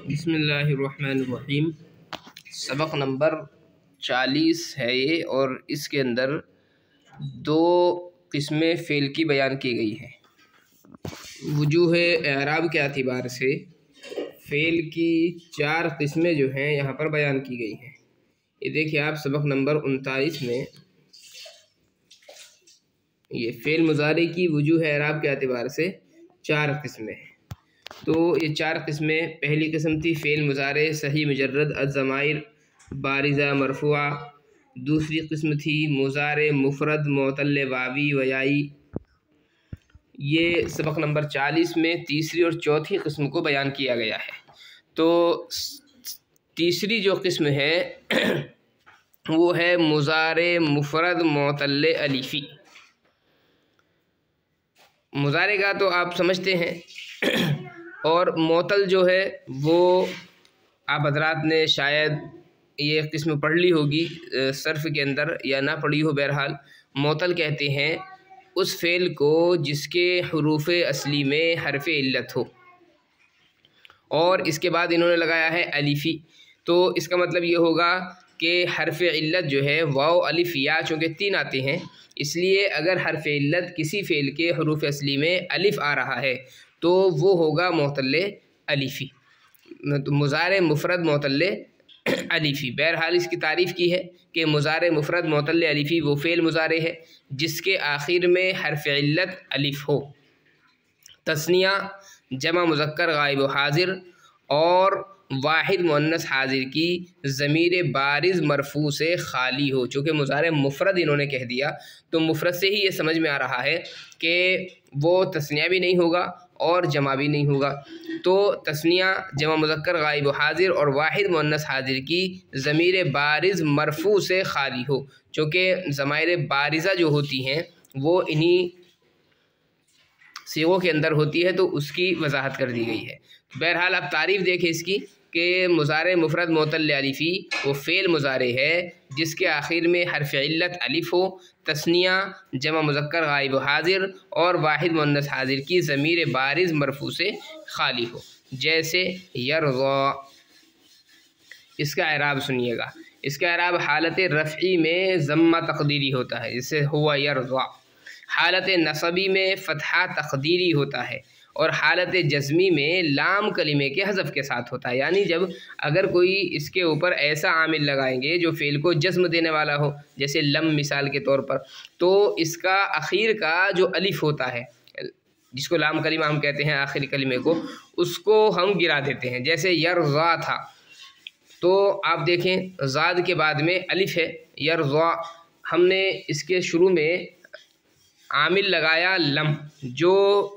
बिस्मिल्लाहिर्रहमानिर्रहीम। सबक नंबर 40 है ये, और इसके अंदर दो किस्में फ़ेल की बयान की गई हैं। वजूह एराब के एतबार से फ़ेल की 4 किस्में जो हैं यहाँ पर बयान की गई हैं। ये देखिए आप सबक नंबर 39 में ये फ़ेल मुज़ारे की वजूह एराब के एतबार से 4 किस्में हैं। तो ये 4 किस्में, पहली किस्म थी फ़ेल मुज़ारे सही मुजर्रद अज़्ज़माइर बारिज़ा मरफ़ूआ। दूसरी किस्म थी मुज़ारे मुफ़रद मुअतल्ल वावी वयाई। ये सबक नंबर 40 में तीसरी और चौथी किस्म को बयान किया गया है। तो तीसरी जो किस्म है वो है मुज़ारे मुफ़रद मुअतल्ल अलिफ़ी। मुज़ारे का तो आप समझते हैं, और मुअतल जो है वो आप हज़रात ने शायद ये किस्म पढ़ ली होगी सर्फ़ के अंदर, या ना पढ़ी हो। बहरहाल मुअतल कहते हैं उस फ़ेल को जिसके हुरूफ़ असली में हरफ़ इल्लत हो, और इसके बाद इन्होंने लगाया है अलिफ़ी। तो इसका मतलब ये होगा कि हरफ़ इल्लत जो है वाव अलिफ़ या, चूँकि 3 आते हैं, इसलिए अगर हरफ़ इल्लत किसी फ़ेल के हुरूफ़ असली में अलिफ़ आ रहा है तो वो होगा मुअतल्ले अलिफ़ी, तो मुज़ारे मुफ़रद मुअतल्ले अलिफ़ी। बहरहाल इसकी तारीफ़ की है कि मुज़ारे मुफ़रद मुअतल्ले अलिफ़ी वो फ़ेल मुज़ारे है जिसके आखिर में हरफ़ इल्लत अलिफ़ हो। तस्निया, जमा मुज़क्कर गायब व हाज़िर और वाहिद मुअन्नस हाज़िर की ज़मीर बारिज़ मरफ़ू से खाली हो। चूँकि मुज़ारे मुफ़रद इन्होंने कह दिया तो मुफ़रद से ही ये समझ में आ रहा है कि वो तस्निया भी नहीं होगा और जमा भी नहीं होगा। तो तस्निया, जमा मुज़क्कर गायब व हाज़िर और वाहिद मुअन्नस हाज़िर की ज़मीर बारिज़ मरफ़ू से खाली हो। चूँकि ज़माइर बारिज़ा जो होती हैं वो इन्हीं सीगों के अंदर होती है, तो उसकी वजाहत कर दी गई है। बहरहाल आप तारीफ़ देखें इसकी कि मुज़ारे मुफ़रद मुअतल्ल अलिफ़ी वो फ़ेल मुज़ारे है जिसके आखिर में हरफ़ इल्लत अलिफ़ हो। तस्निया, जमा मुज़क्कर गायब व हाज़िर और वाहिद मुअन्नस हाज़िर की ज़मीर बारिज़ मरफ़ू से खाली हो। जैसे यरज़ा, इसका एराब सुनिएगा। इसका एराब हालत रफ़ई में ज़म्मा तक़दीरी होता है, जिससे हुआ यरज़ा। हालत नसबी में फ़तहा तक़दीरी होता है, और हालत जज़मी में लाम कलिमे के हज़फ के साथ होता है। यानी जब अगर कोई इसके ऊपर ऐसा आमिल लगाएंगे जो फ़ेल को जज़्म देने वाला हो, जैसे लम मिसाल के तौर पर, तो इसका आखिर का जो अलिफ़ होता है, जिसको लाम कलिमा हम कहते हैं आखिरी कलिमे को, उसको हम गिरा देते हैं। जैसे यरज़ा था, तो आप देखें ज़ाद के बाद में अलिफ़ है, यरज़ा, हमने इसके शुरू में आमिल लगाया लम, जो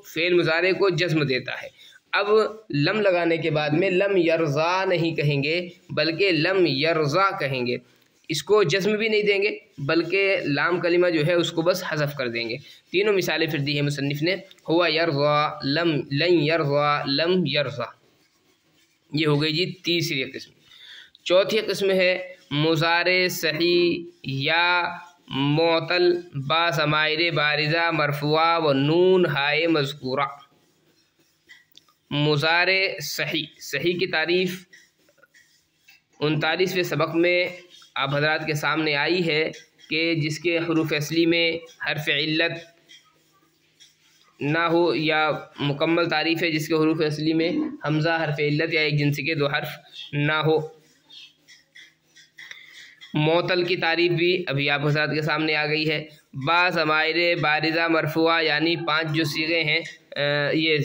फ़ेल मुज़ारे को जज़्म देता है। अब लम लगाने के बाद में लम यरज़ा नहीं कहेंगे बल्कि लम यरज़ा कहेंगे। इसको जज़्म भी नहीं देंगे बल्कि लाम कलिमा जो है उसको बस हज़फ कर देंगे। तीनों मिसालें फिर दी हैं मुसन्निफ़ ने, हुआ यरज़ा, लम लन यरज़ा, लम यरज़ा। ये हो गई जी तीसरी किस्म। चौथी किस्म है मुज़ारे सही या मुअतल बा ज़माइर बारिज़ा मरफ़ूआ व नून हाय मज़कूरा। मुज़ारे सही, सही की तारीफ़ 39वें सबक में आप हज़रात के सामने आई है कि जिसके हुरूफ़ असली में हरफ़ इल्लत ना हो, या मुकम्मल तारीफ़ है जिसके हुरूफ़ असली में हमज़ा हरफ़ इल्लत या एक जिन्सी के 2 हर्फ ना हो। मुअतल की तारीफ़ भी अभी आप हज़रात के सामने आ गई है। बा ज़माइर बारिज़ा मरफ़ूआ, यानी 5 जो सीगे हैं, ये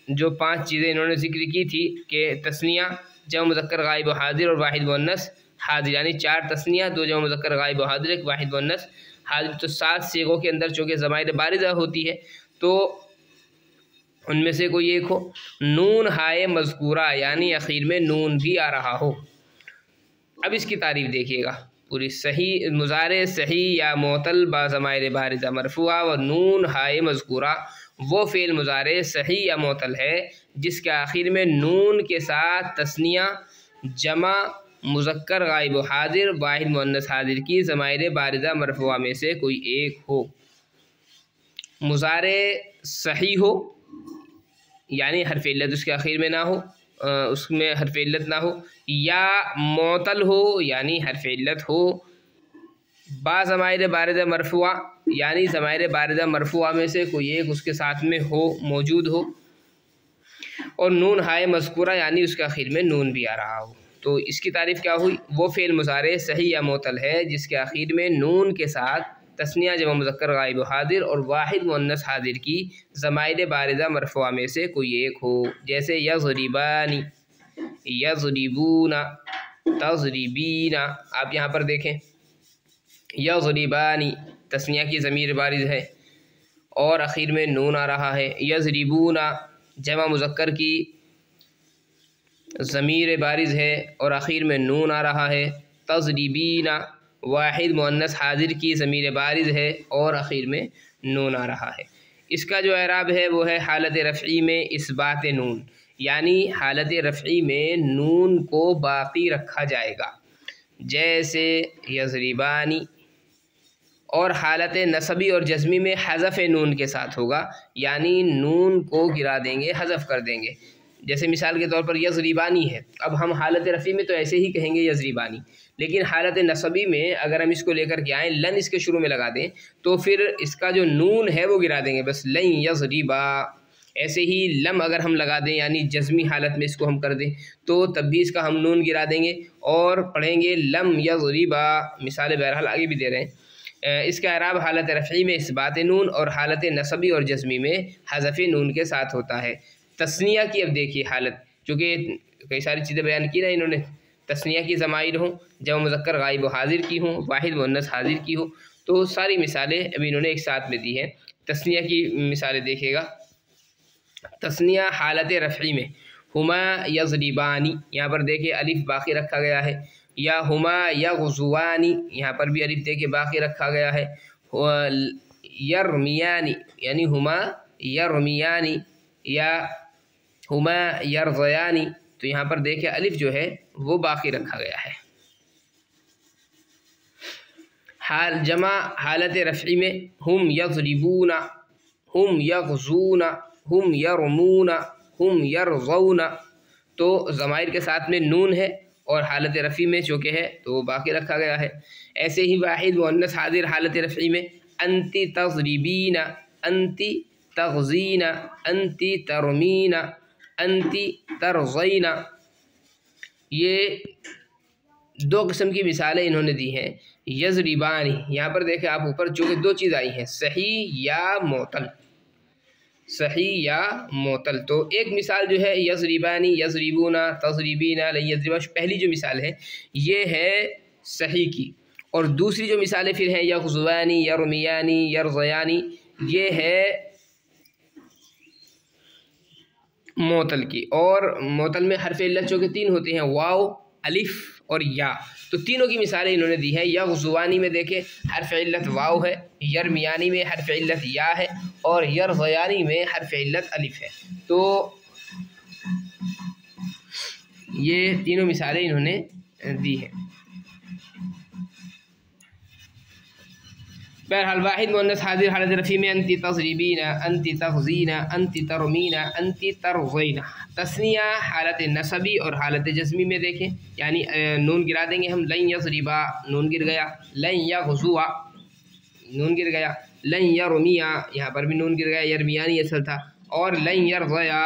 जो 5 चीज़ें इन्होंने ज़िक्र की थी कि तस्निया, जमा मुज़क्कर गायब व हाज़िर और वाहिद मुअन्नस हाज़िर, यानी 4 तस्निया, 2 जमा मुज़क्कर गायब व हाज़िर, 1 वाहिद मुअन्नस हाज़िर। तो 7 सीगों के अंदर चूँकि ज़माइर बारिज़ा होती है तो उनमें से कोई एक हो। नून हाय मज़कूरा, यानी आखिर में नून भी आ रहा हो। अब इसकी तारीफ़ देखिएगा पूरी। सही, मुज़ारे सही या मुअतल बा ज़माइर बारिज़ा मरफ़ूआ व नून हाय मज़कूरा वो फ़ेल मुज़ारे सही या मुअतल है जिसके आखिर में नून के साथ तस्निया, जमा मुज़क्कर गायब व हाज़िर, वाहिद मुअन्नस हाज़िर की ज़माइर बारिज़ा मरफ़ूआ में से कोई एक हो। मुज़ारे सही हो, यानी हरफ़ इल्लत उसके आखिर में ना हो, उसमें हर्फ इल्लत ना हो, या मोतल हो यानी हर्फ इल्लत हो, बा ज़माइर बारिदा मरफुआ यानी ज़माइर बारिदा मरफुआ में से कोई एक उसके साथ में हो, मौजूद हो, और नून हाय मज़कूरा यानी उसके आखिर में नून भी आ रहा हो। तो इसकी तारीफ़ क्या हुई? वो फ़ेल मुज़ारे सही या मोतल है जिसके आखिर में नून के साथ तस्निया जमा मुज़क्कर गाइब हादिर और वाहिद मुअन्नस हादिर की ज़माइर बारिदा मरफुआ में से कोई एक हो। जैसे यज़रिबानी, यज़रिबूना, तज़रिबीना। आप यहाँ पर देखें, यज़रिबानी तस्निया की ज़मीर बारिज़ है और आखिर में नून आ रहा है। यज़रिबूना जमा मुज़क्कर की ज़मीर बारिज़ है और आखिर में नून आ रहा है। तज़रिबीना वाहिद मुअन्नस हाजिर की ज़मीर बारिज़ है और आखिर में नून आ रहा है। इसका जो एराब है वो है हालत रफ़ई में इस्बात नून, यानी हालत रफ़ई में नून को बाकी रखा जाएगा, जैसे यज़रिबानी। और हालत नसबी और जज़मी में हज़फ़ नून के साथ होगा, यानी नून को गिरा देंगे, हज़फ़ कर देंगे। जैसे मिसाल के तौर पर यज़रिबानी है, अब हम हालत रफ़ी में तो ऐसे ही कहेंगे यज़रिबानी, लेकिन हालत नसबी में अगर हम इसको लेकर के आएँ, लन इसके शुरू में लगा दें, तो फिर इसका जो नून है वो गिरा देंगे, बस लन यज़रिबा। ऐसे ही लम अगर हम लगा दें यानी जज़मी हालत में इसको हम कर दें, तो तब भी इसका हम नून गिरा देंगे और पढ़ेंगे लम यज़रिबा। मिसाल बहरहाल आगे भी दे रहे हैं। इसका एराब हालत रफ़ी में इस्बात नून और हालत नसबी और जज़मी में हज़फ़ नून के साथ होता है। तस्निया की अब देखिए हालत, चूँकि कई सारी चीज़ें बयान की ना इन्होंने, तस्निया की ज़माइर हों, जब मुज़क्कर गाइब व हाजिर की हों, वाहिद मुअन्नस हाजिर की हो, तो सारी मिसालें अभी इन्होंने एक साथ में दी हैं। तस्निया की मिसालें देखिएगा। तस्निया हालत रफ़ी में हुमा यज़रिबानी, यहाँ पर देखिए अलिफ बाकी रखा गया है, या हुमा यग़ज़ुवानी, यहाँ पर भी अलिफ देखिए बाकी रखा गया है। यरमियानी यानी हुमा यरमियानी, या हुमा यरज़यानी, तो यहाँ पर देखिए अलिफ जो है वो बाकी रखा गया है। हाल जमा हालत रफ़ी में हुम यज़रिबूना, हुम यग़ज़ूना, हुम यरमूना, हुम यरज़ौना, तो ज़माइर के साथ में नून है और हालत रफ़ी में चूँकि है तो वो बाकी रखा गया है। ऐसे ही वाहिद मुअन्नस हाजिर हालत रफ़ी में अंती तज़रिबीना, अंती तग़ज़ीना, अंती तरमीना, अंती तरज़ीना। ये दो किस्म की मिसालें इन्होंने दी हैं। यज़रिबानी, यहाँ पर देखें आप ऊपर चूँकि दो चीज़ आई हैं, सही या मोतल, सही या मोतल। तो एक मिसाल जो है यज़रिबानी, यज़रिबूना, तज़रिबीना, यज़रिबा, पहली जो मिसाल है ये है सही की, और दूसरी जो मिसालें फिर हैं यग़ज़ुवानी, यरमियानी, यरज़यानी, ये है मोतल की। और मोतल में हर्फ इल्लत जो कि तीन होते हैं, वाव, अलिफ और या, तो तीनों की मिसालें इन्होंने दी हैं। यग़ज़ुवानी में देखें हर्फ इल्लत वाव है, यरमियानी में हर्फ इल्लत या है, और यरज़यानी में हर्फ इल्लत अलिफ है। तो ये तीनों मिसालें इन्होंने दी हैं। बहरहाल वाहिद मुअन्नस हाजिर हालत रफ़ी में अंती तज़रिबीना, अंती तग़ज़ीना, अंती तरमीना, अंती तरज़ीना। तस्निया हालत नसबी और हालत जज़मी में देखें, यानी नून गिरा देंगे हम, लन यज़रिबा नून गिर गया, लन यग़ज़ुआ नून गिर गया, लन यरमिया यहाँ पर भी नून गिर गया, यरमियानी असल था, और लन यरज़या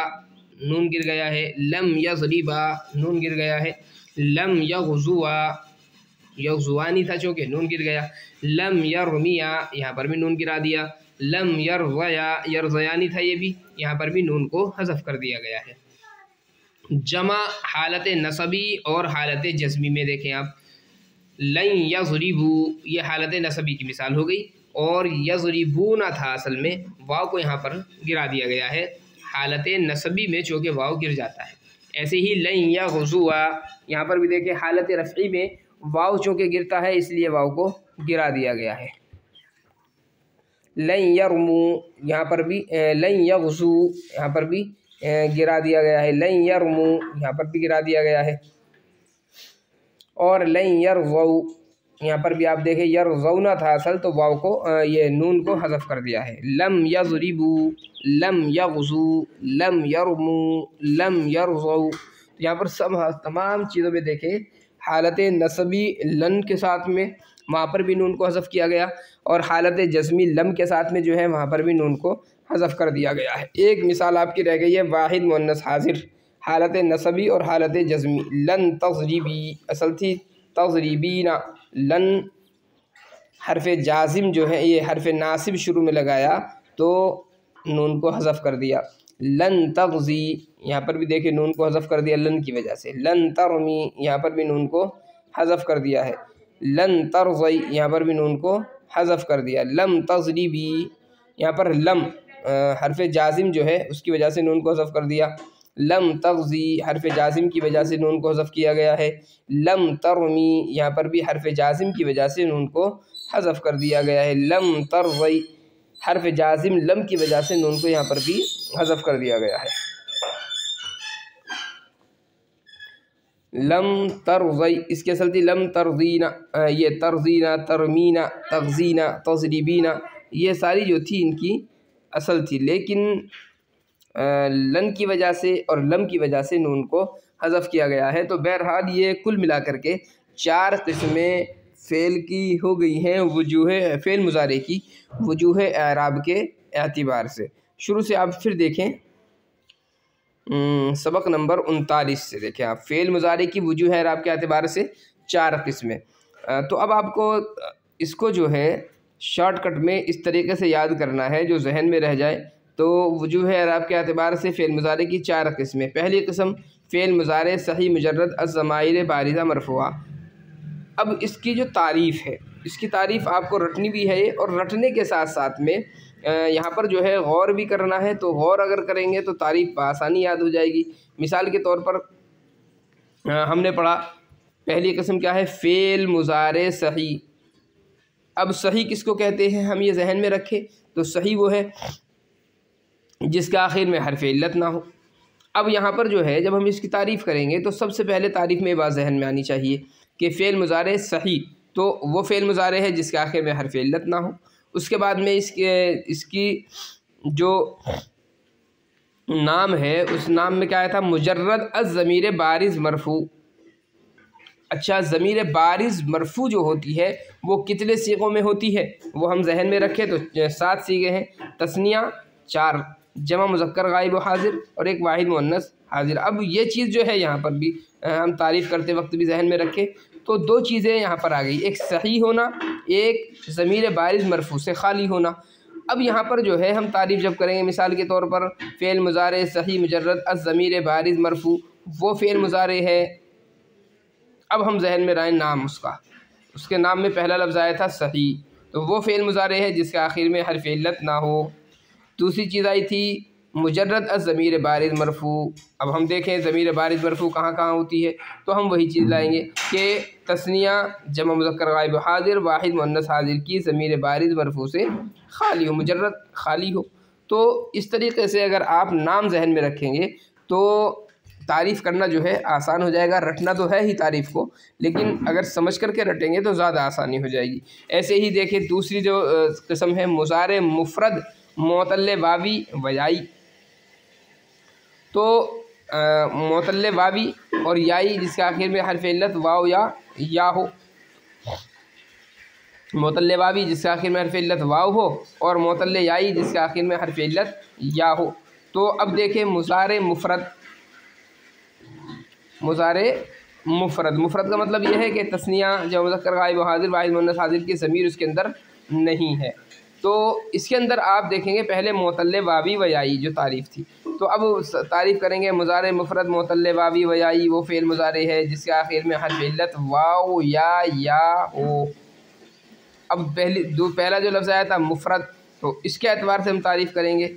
नून गिर गया है, लम यज़रिबा नून गिर गया है, लम यग़ज़ुआ यग़ज़ुवानी था चूँकि नून गिर गया, लम यरमिया यहाँ पर भी नून गिरा दिया, लम यरज़या यरज़यानी था ये भी, यहाँ पर भी नून को हज़फ़ कर दिया गया है। जमा हालत नसबी और हालत जज़मी में देखें आप, लन यज़रिबू ये हालत नसबी की मिसाल हो गई, और यज़रिबूना था असल में, वाव को यहाँ पर गिरा दिया गया है हालत नसबी में चूँकि वाव गिर जाता है। ऐसे ही लन यग़ज़ुआ, यहाँ पर भी देखिए हालत रफ़ई में वाव चूँकि गिरता है इसलिए वाव को गिरा दिया गया है। लन यरमू यहाँ पर भी, लन यग़ज़ू यहाँ पर भी गिरा दिया गया है, लन यरमू यहाँ पर भी गिरा दिया गया है, और लन यरज़ऊ यहाँ पर भी आप देखें यरज़ौना था असल, तो वाव को ये नून को हज़फ़ कर दिया है। लम यज़रिबू, लम यग़ज़ू, लम यरमू, लम यरज़ऊ, यहाँ पर सब तमाम चीज़ों में देखें हालत नसबी लन के साथ में वहाँ पर भी नून को हज़फ किया गया, और हालत जज़मी लम के साथ में जो है वहाँ पर भी नून को हज़फ कर दिया गया है। एक मिसाल आपकी रह गई है वाहिद मुअन्नस हाजिर, हालत नसबी और हालत जज़मी। लन तज़रीबी असल थी तज़रीबीना, लन हरफ जाजिम जो है ये हरफ नासिब शुरू में लगाया तो नून को हज़फ कर दिया। लन तग़ज़ी यहाँ पर भी देखिए नून को हज़फ कर दिया लन की वजह से। लन तरमी यहाँ पर भी नून को हज़फ कर दिया है। लन तरज़ई यहाँ पर भी नून को हज़फ कर दिया। लम तज़रीबी यहाँ पर लम हरफ जाजिम जो है उसकी वजह से नून को हज़फ कर दिया। लम तग़ज़ी हरफ जाजिम की वजह से नून को हज़फ किया गया है। लम तरमी यहाँ पर भी हरफ जाजिम की वजह से नून को हज़फ कर दिया गया है। लम तरज़ई हरफ जाजिम लम की वजह से नून को यहाँ पर भी हज़फ कर दिया गया है। लम तरज़ई इसकी असल थी लम तरज़ीना, ये तरज़ीना, तरमीना, तग़ज़ीना, तज़रीबीना, ये सारी जो थी इनकी असल थी, लेकिन लन की वजह से और लम की वजह से नून को हज़फ किया गया है। तो बहरहाल ये कुल मिलाकर के 4 किस्में फ़ेल की हो गई हैं वजूह फ़ेल मुज़ारे की वजूह एराब के एतबार से। शुरू से आप फिर देखें सबक नंबर 39 से देखें आप फ़ेल मुज़ारे की वजूह एराब के एतबार से 4 किस्में। तो अब आपको इसको जो है शॉर्टकट में इस तरीके से याद करना है जो जहन में रह जाए। तो वजूह एराब के एतबार से फ़ेल मुज़ारे की 4 किस्में। पहली किस्म फ़ेल मुज़ारे सही मुजर्रद अज़्ज़माइर बारिज़ा मरफ़ूआ। अब इसकी जो तारीफ़ है इसकी तारीफ़ आपको रटनी भी है, और रटने के साथ साथ में यहाँ पर जो है गौर भी करना है। तो गौर अगर करेंगे तो तारीफ़ बआसानी याद हो जाएगी। मिसाल के तौर पर हमने पढ़ा पहली किस्म क्या है फ़ेल मुज़ारे सही। अब सही किसको कहते हैं हम ये जहन में रखें, तो सही वो है जिसके आखिर में हरफ इल्लत ना हो। अब यहाँ पर जो है जब हम इसकी तारीफ़ करेंगे तो सबसे पहले तारीफ़ में बात जहन में आनी चाहिए कि फ़ेल मुज़ारे सही तो वो फ़ेल मुज़ारे है जिसके आखिर में हरफ इल्लत ना हो। उसके बाद में इसकी जो नाम है उस नाम में क्या आया था मुजर्रद अज़्ज़मीर बारिज़ मरफ़ू। अच्छा, ज़मीर बारिज़ मरफ़ू जो होती है वो कितने सीगों में होती है वो हम जहन में रखें तो 7 सीगे हैं। तस्निया 4, जमा मुज़क्कर गायब हाजिर और एक वाहिद मुअन्नस हाजिर। अब ये चीज़ जो है यहाँ पर भी हम तारीफ़ करते वक्त भी जहन में रखें तो 2 चीज़ें यहाँ पर आ गई, एक सही होना, एक ज़मीर बारिज़ मरफ़ू से खाली होना। अब यहाँ पर जो है हम तारीफ़ जब करेंगे मिसाल के तौर पर फ़ेल मुज़ारे सही मुजर्रद अज़्ज़मीर बारिज़ मरफ़ू, वो फ़ेल मुज़ारे है। अब हम जहन में लाएँ नाम उसके नाम में पहला लफ्ज़ आया था सही, तो वो फ़ेल मुज़ारे है जिसके आखिर में हरफ इल्लत ना हो। दूसरी चीज़ आई थी मुजर्रद अज़्ज़मीर बारिज़ मरफ़ू। अब हम देखें ज़मीर बारिज़ मरफ़ू कहाँ कहाँ होती है, तो हम वही चीज़ लाएंगे कि तस्निया जमा मुज़क्कर गायब हाजिर वाहिद मुअन्नस हाजिर की ज़मीर बारिज़ मरफ़ू से खाली हो, मुजर्रद खाली हो। तो इस तरीके से अगर आप नाम जहन में रखेंगे तो तारीफ़ करना जो है आसान हो जाएगा। रटना तो है ही तारीफ़ को, लेकिन अगर समझ करके रटेंगे तो ज़्यादा आसानी हो जाएगी। ऐसे ही देखें दूसरी जो किस्म है मुज़ारे मुफ़रद मोतल्ले वावी वयाई। तो मोतल्ले वावी और याई जिसके आखिर में हरफ इल्लत वाव या हो, मोतल्ले वावी जिसके आखिर में हरफ इल्लत वाव हो और मोतल्ले याई जिसके आखिर में हरफ इल्लत या हो। तो अब देखें मुज़ारे मुफ़रद का मतलब यह है कि तस्निया जमा मुज़क्कर गायब हाजिर वाहिद मुअन्नस हाजिर की ज़मीर उसके अंदर नहीं है। तो इसके अंदर आप देखेंगे पहले मोतल्ले वावी वयाई जो तारीफ़ थी, तो अब तारीफ़ करेंगे मुज़ारे मुफ़रद मोतल्ले वावी वयाई वो फ़ेल मुज़ारे है जिसके आखिर में हरफ इल्लत वाव या हो। अब पहला जो लफ्ज़ आया था मुफ़रद, तो इसके एतबार से हम तारीफ़ करेंगे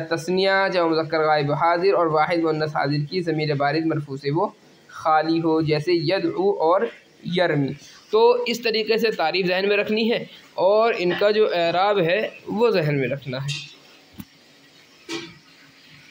तस्निया जमा मुज़क्कर गायब हाजिर और वाहिद मुअन्नस हाजिर की ज़मीर बारिज़ मरफ़ू से वो खाली हो, जैसे यदउ और यरमी। तो इस तरीके से तारीफ़ जहन में रखनी है और इनका जो एराब है वो जहन में रखना है।